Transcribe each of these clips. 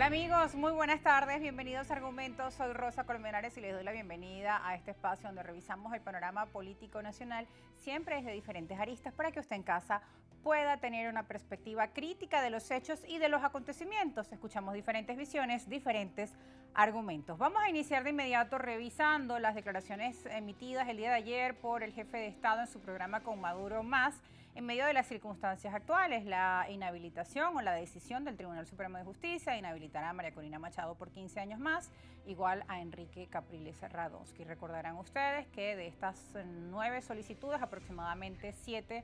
Hola amigos, muy buenas tardes, bienvenidos a Argumentos. Soy Rosa Colmenares y les doy la bienvenida a este espacio donde revisamos el panorama político nacional, siempre desde diferentes aristas, para que usted en casa pueda tener una perspectiva crítica de los hechos y de los acontecimientos. Escuchamos diferentes visiones, diferentes argumentos. Vamos a iniciar de inmediato revisando las declaraciones emitidas el día de ayer por el jefe de Estado en su programa Con Maduro Más, en medio de las circunstancias actuales, la inhabilitación o la decisión del Tribunal Supremo de Justicia de inhabilitar a María Corina Machado por 15 años más, igual a Enrique Capriles Radonsky. Recordarán ustedes que de estas 9 solicitudes, aproximadamente 7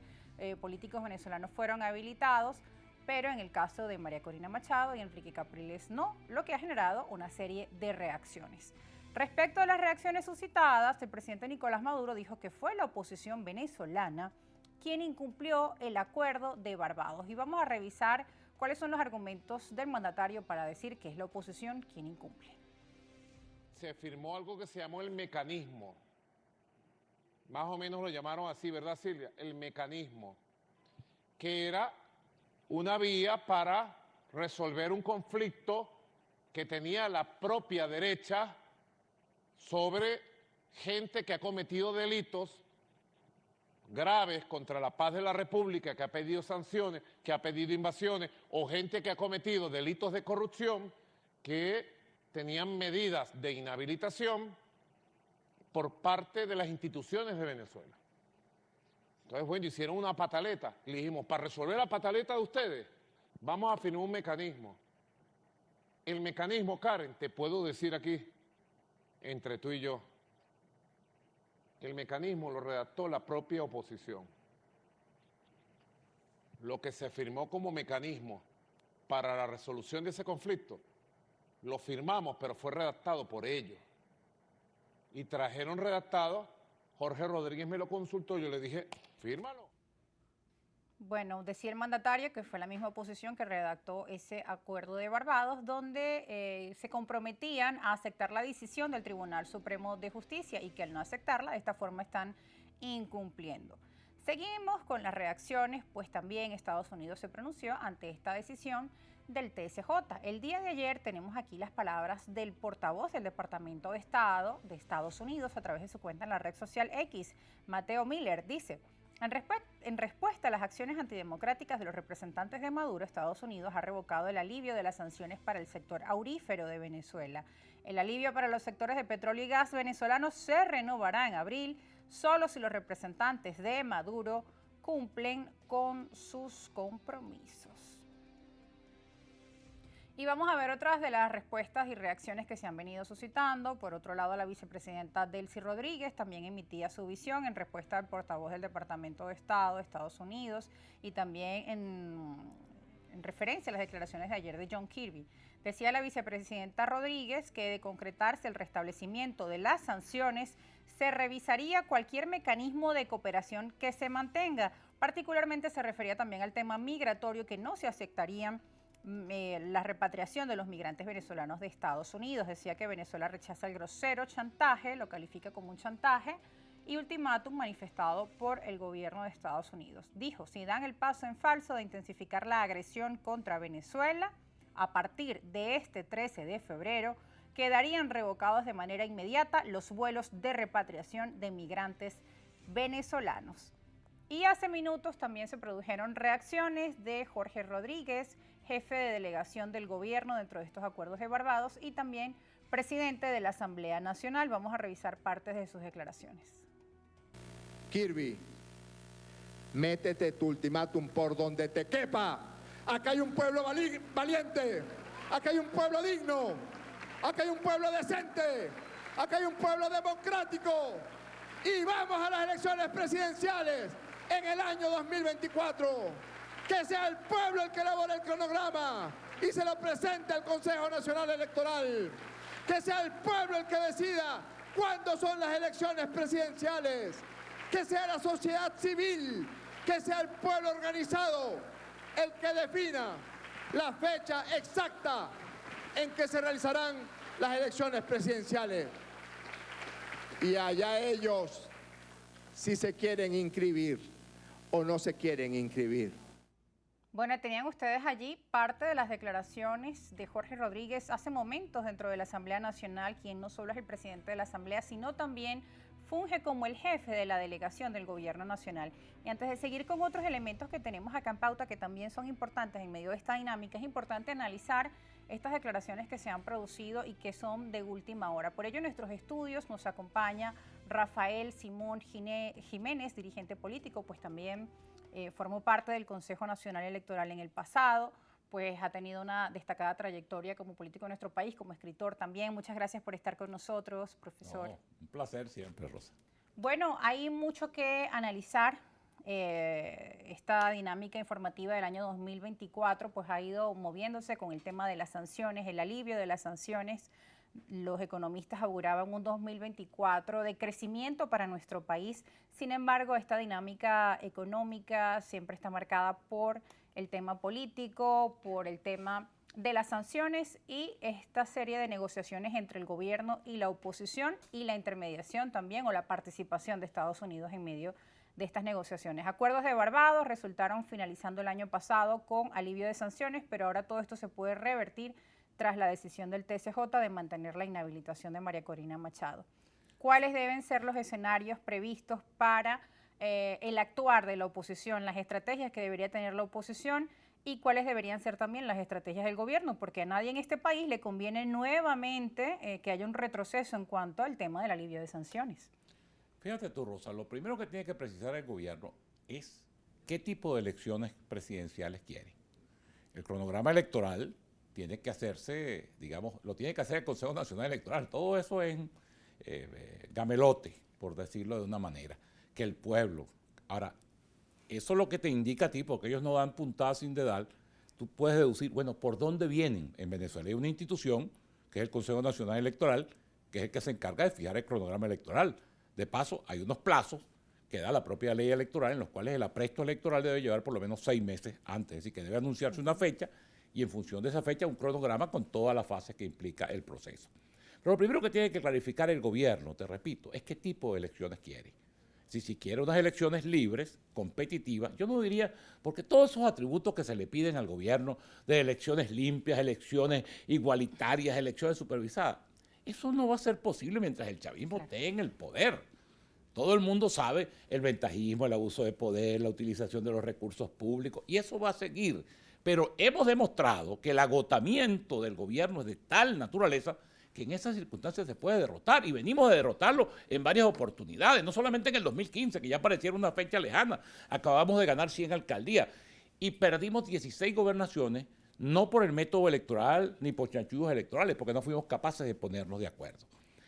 políticos venezolanos fueron habilitados, pero en el caso de María Corina Machado y Enrique Capriles no, lo que ha generado una serie de reacciones. Respecto a las reacciones suscitadas, el presidente Nicolás Maduro dijo que fue la oposición venezolana quien incumplió el acuerdo de Barbados. Y vamos a revisar cuáles son los argumentos del mandatario para decir que es la oposición quien incumple. Se firmó algo que se llamó el mecanismo. Más o menos lo llamaron así, ¿verdad, Silvia? El mecanismo, que era una vía para resolver un conflicto que tenía la propia derecha sobre gente que ha cometido delitos graves contra la paz de la República, que ha pedido sanciones, que ha pedido invasiones, o gente que ha cometido delitos de corrupción que tenían medidas de inhabilitación por parte de las instituciones de Venezuela. Entonces, bueno, hicieron una pataleta. Le dijimos, para resolver la pataleta de ustedes, vamos a firmar un mecanismo. El mecanismo, Karen, te puedo decir aquí, entre tú y yo, el mecanismo lo redactó la propia oposición. Lo que se firmó como mecanismo para la resolución de ese conflicto, lo firmamos, pero fue redactado por ellos. Y trajeron redactado, Jorge Rodríguez me lo consultó, yo le dije, fírmalo. Bueno, decía el mandatario que fue la misma oposición que redactó ese acuerdo de Barbados, donde se comprometían a aceptar la decisión del Tribunal Supremo de Justicia y que al no aceptarla, de esta forma están incumpliendo. Seguimos con las reacciones, pues también Estados Unidos se pronunció ante esta decisión del TSJ. El día de ayer tenemos aquí las palabras del portavoz del Departamento de Estado de Estados Unidos a través de su cuenta en la red social X, Mateo Miller, dice: En respuesta a las acciones antidemocráticas de los representantes de Maduro, Estados Unidos ha revocado el alivio de las sanciones para el sector aurífero de Venezuela. El alivio para los sectores de petróleo y gas venezolanos se renovará en abril, solo si los representantes de Maduro cumplen con sus compromisos. Y vamos a ver otras de las respuestas y reacciones que se han venido suscitando. Por otro lado, la vicepresidenta Delcy Rodríguez también emitía su visión en respuesta al portavoz del Departamento de Estado de Estados Unidos y también en referencia a las declaraciones de ayer de John Kirby. Decía la vicepresidenta Rodríguez que de concretarse el restablecimiento de las sanciones, se revisaría cualquier mecanismo de cooperación que se mantenga. Particularmente se refería también al tema migratorio, que no se aceptarían la repatriación de los migrantes venezolanos de Estados Unidos. Decía que Venezuela rechaza el grosero chantaje, lo califica como un chantaje y ultimátum manifestado por el gobierno de Estados Unidos. Dijo, si dan el paso en falso de intensificar la agresión contra Venezuela, a partir de este 13 de febrero, quedarían revocados de manera inmediata los vuelos de repatriación de migrantes venezolanos. Y hace minutos también se produjeron reacciones de Jorge Rodríguez, jefe de delegación del gobierno dentro de estos acuerdos de Barbados y también presidente de la Asamblea Nacional. Vamos a revisar partes de sus declaraciones. Kirby, métete tu ultimátum por donde te quepa. Acá hay un pueblo valiente, acá hay un pueblo digno, acá hay un pueblo decente, acá hay un pueblo democrático. Y vamos a las elecciones presidenciales en el año 2024. Que sea el pueblo el que elabore el cronograma y se lo presente al Consejo Nacional Electoral. Que sea el pueblo el que decida cuándo son las elecciones presidenciales. Que sea la sociedad civil, que sea el pueblo organizado el que defina la fecha exacta en que se realizarán las elecciones presidenciales. Y allá ellos si se quieren inscribir o no se quieren inscribir. Bueno, tenían ustedes allí parte de las declaraciones de Jorge Rodríguez hace momentos dentro de la Asamblea Nacional, quien no solo es el presidente de la Asamblea, sino también funge como el jefe de la delegación del Gobierno Nacional. Y antes de seguir con otros elementos que tenemos acá en pauta, que también son importantes en medio de esta dinámica, es importante analizar estas declaraciones que se han producido y que son de última hora. Por ello, en nuestros estudios nos acompaña Rafael Simón Jiménez, dirigente político, pues también formó parte del Consejo Nacional Electoral en el pasado, pues ha tenido una destacada trayectoria como político en nuestro país, como escritor también. Muchas gracias por estar con nosotros, profesor. No, un placer siempre, Rosa. Bueno, hay mucho que analizar. Esta dinámica informativa del año 2024 pues ha ido moviéndose con el tema de las sanciones, el alivio de las sanciones. Los economistas auguraban un 2024 de crecimiento para nuestro país. Sin embargo, esta dinámica económica siempre está marcada por el tema político, por el tema de las sanciones y esta serie de negociaciones entre el gobierno y la oposición y la intermediación también o la participación de Estados Unidos en medio de estas negociaciones. Acuerdos de Barbados resultaron finalizando el año pasado con alivio de sanciones, pero ahora todo esto se puede revertir tras la decisión del TSJ de mantener la inhabilitación de María Corina Machado. ¿Cuáles deben ser los escenarios previstos para el actuar de la oposición, las estrategias que debería tener la oposición y cuáles deberían ser también las estrategias del gobierno? Porque a nadie en este país le conviene nuevamente que haya un retroceso en cuanto al tema del alivio de sanciones. Fíjate tú, Rosa, lo primero que tiene que precisar el gobierno es qué tipo de elecciones presidenciales quiere. El cronograma electoral tiene que hacerse, digamos, lo tiene que hacer el Consejo Nacional Electoral. Todo eso es gamelote, por decirlo de una manera, que el pueblo. Ahora, eso es lo que te indica a ti, porque ellos no dan puntadas sin dedal. Tú puedes deducir, bueno, ¿por dónde vienen? En Venezuela hay una institución, que es el Consejo Nacional Electoral, que es el que se encarga de fijar el cronograma electoral. De paso, hay unos plazos que da la propia ley electoral en los cuales el apresto electoral debe llevar por lo menos 6 meses antes, es decir, que debe anunciarse una fecha y en función de esa fecha un cronograma con todas las fases que implica el proceso. Pero lo primero que tiene que clarificar el gobierno, te repito, es qué tipo de elecciones quiere. Si quiere unas elecciones libres, competitivas, yo no diría, porque todos esos atributos que se le piden al gobierno de elecciones limpias, elecciones igualitarias, elecciones supervisadas, eso no va a ser posible mientras el chavismo esté en el poder. Todo el mundo sabe el ventajismo, el abuso de poder, la utilización de los recursos públicos, y eso va a seguir. Pero hemos demostrado que el agotamiento del gobierno es de tal naturaleza que en esas circunstancias se puede derrotar, y venimos de derrotarlo en varias oportunidades, no solamente en el 2015, que ya pareciera una fecha lejana, acabamos de ganar 100 alcaldías, y perdimos 16 gobernaciones, no por el método electoral ni por chanchullos electorales, porque no fuimos capaces de ponernos de acuerdo.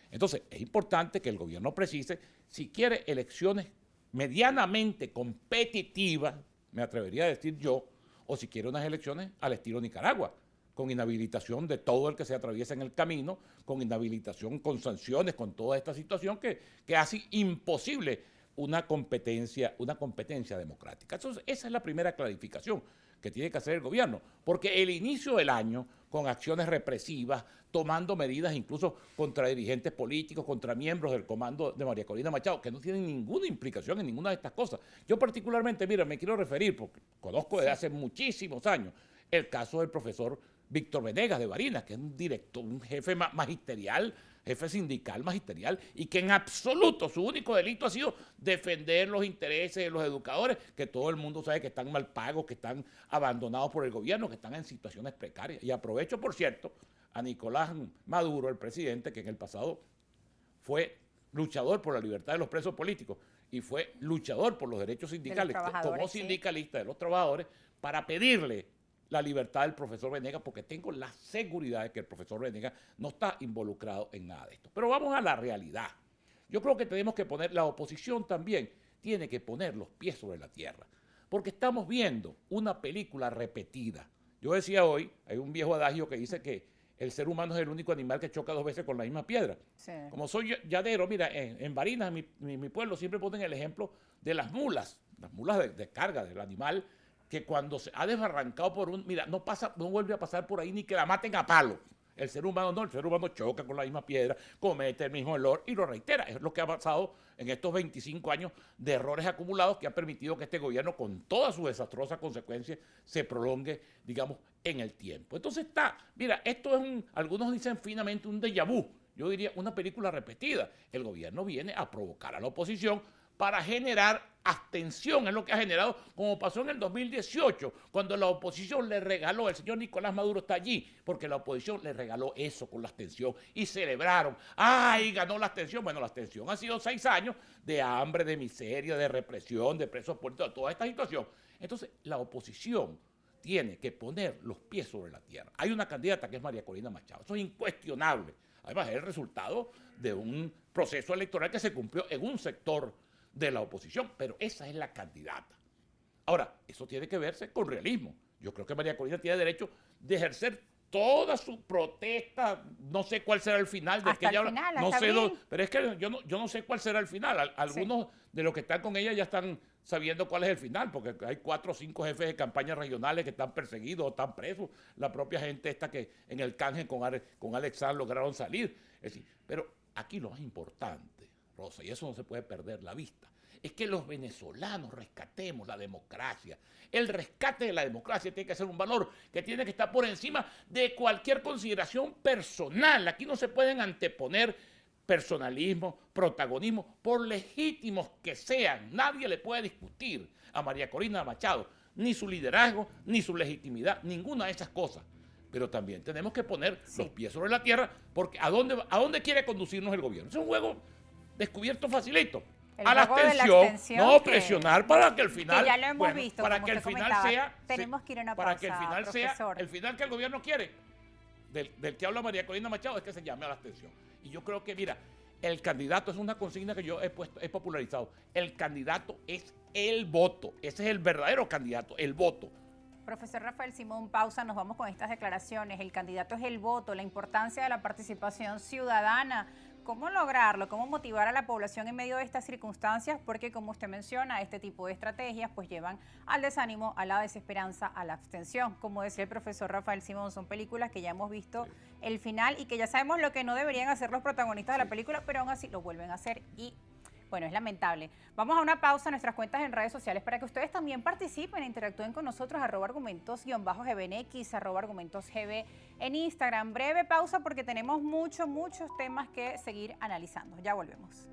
Entonces, es importante que el gobierno precise si quiere elecciones medianamente competitivas, me atrevería a decir yo, o si quiere unas elecciones al estilo Nicaragua, con inhabilitación de todo el que se atraviesa en el camino, con inhabilitación, con sanciones, con toda esta situación que hace imposible una competencia democrática. Entonces, esa es la primera clarificación que tiene que hacer el gobierno, porque el inicio del año, con acciones represivas, tomando medidas incluso contra dirigentes políticos, contra miembros del comando de María Corina Machado, que no tienen ninguna implicación en ninguna de estas cosas. Yo particularmente, mira, me quiero referir, porque conozco desde hace muchísimos años, el caso del profesor Víctor Venegas de Barinas, que es un director, un jefe magisterial, jefe sindical magisterial, y que en absoluto su único delito ha sido defender los intereses de los educadores, que todo el mundo sabe que están mal pagos, que están abandonados por el gobierno, que están en situaciones precarias. Y aprovecho, por cierto, a Nicolás Maduro, el presidente, que en el pasado fue luchador por la libertad de los presos políticos y fue luchador por los derechos sindicales, como sindicalista de los trabajadores, para pedirle la libertad del profesor Venegas, porque tengo la seguridad de que el profesor Venegas no está involucrado en nada de esto. Pero vamos a la realidad. Yo creo que tenemos que poner, la oposición también tiene que poner los pies sobre la tierra, porque estamos viendo una película repetida. Yo decía hoy, hay un viejo adagio que dice que el ser humano es el único animal que choca 2 veces con la misma piedra. Sí. Como soy llanero, mira, en Barinas, mi pueblo, siempre ponen el ejemplo de las mulas de carga del animal, que cuando se ha desbarrancado por mira, no vuelve a pasar por ahí ni que la maten a palo. El ser humano no, el ser humano choca con la misma piedra, comete el mismo error y lo reitera. Es lo que ha pasado en estos 25 años de errores acumulados que ha permitido que este gobierno, con todas sus desastrosas consecuencias, se prolongue, digamos, en el tiempo. Entonces mira, esto es algunos dicen finamente un déjà vu. Yo diría una película repetida. El gobierno viene a provocar a la oposición para generar abstención, es lo que ha generado, como pasó en el 2018, cuando la oposición le regaló, el señor Nicolás Maduro está allí, porque la oposición le regaló eso con la abstención y celebraron, ¡ay, ganó la abstención! Bueno, la abstención ha sido 6 años de hambre, de miseria, de represión, de presos políticos, toda esta situación. Entonces, la oposición tiene que poner los pies sobre la tierra. Hay una candidata que es María Corina Machado, eso es incuestionable. Además, es el resultado de un proceso electoral que se cumplió en un sector de la oposición, pero esa es la candidata. Ahora, eso tiene que verse con realismo. Yo creo que María Corina tiene derecho de ejercer toda su protesta, no sé cuál será el final. Hasta el final, no sé, bien. pero es que yo no sé cuál será el final. Algunos de los que están con ella ya están sabiendo cuál es el final, porque hay 4 o 5 jefes de campaña regionales que están perseguidos o están presos. La propia gente esta que en el canje con Alex Saab lograron salir. Es decir, pero aquí lo más importante, Rosa, y eso no se puede perder la vista, es que los venezolanos rescatemos la democracia. El rescate de la democracia tiene que ser un valor que tiene que estar por encima de cualquier consideración personal. Aquí no se pueden anteponer personalismo, protagonismo, por legítimos que sean. Nadie le puede discutir a María Corina Machado ni su liderazgo, ni su legitimidad, ninguna de esas cosas. Pero también tenemos que poner los pies sobre la tierra, porque ¿a dónde quiere conducirnos el gobierno? Es un juego descubierto facilito. A la abstención, no presionar para que el final, que ya lo hemos visto, para que el final sea, tenemos que ir a una para pausa, que el final profesor. sea el final que el gobierno quiere, del que habla María Corina Machado, es que se llame a la abstención. Y yo creo que, mira, el candidato es una consigna que yo he popularizado. El candidato es el voto. Ese es el verdadero candidato, el voto. Profesor Rafael Simón, pausa, nos vamos con estas declaraciones. El candidato es el voto, la importancia de la participación ciudadana. ¿Cómo lograrlo? ¿Cómo motivar a la población en medio de estas circunstancias? Porque, como usted menciona, este tipo de estrategias pues llevan al desánimo, a la desesperanza, a la abstención. Como decía el profesor Rafael Simón, son películas que ya hemos visto el final y que ya sabemos lo que no deberían hacer los protagonistas de la película, pero aún así lo vuelven a hacer y bueno, es lamentable. Vamos a una pausa en nuestras cuentas en redes sociales para que ustedes también participen e interactúen con nosotros, @argumentos_gbnx, @argumentosgb en Instagram. Breve pausa porque tenemos muchos temas que seguir analizando. Ya volvemos.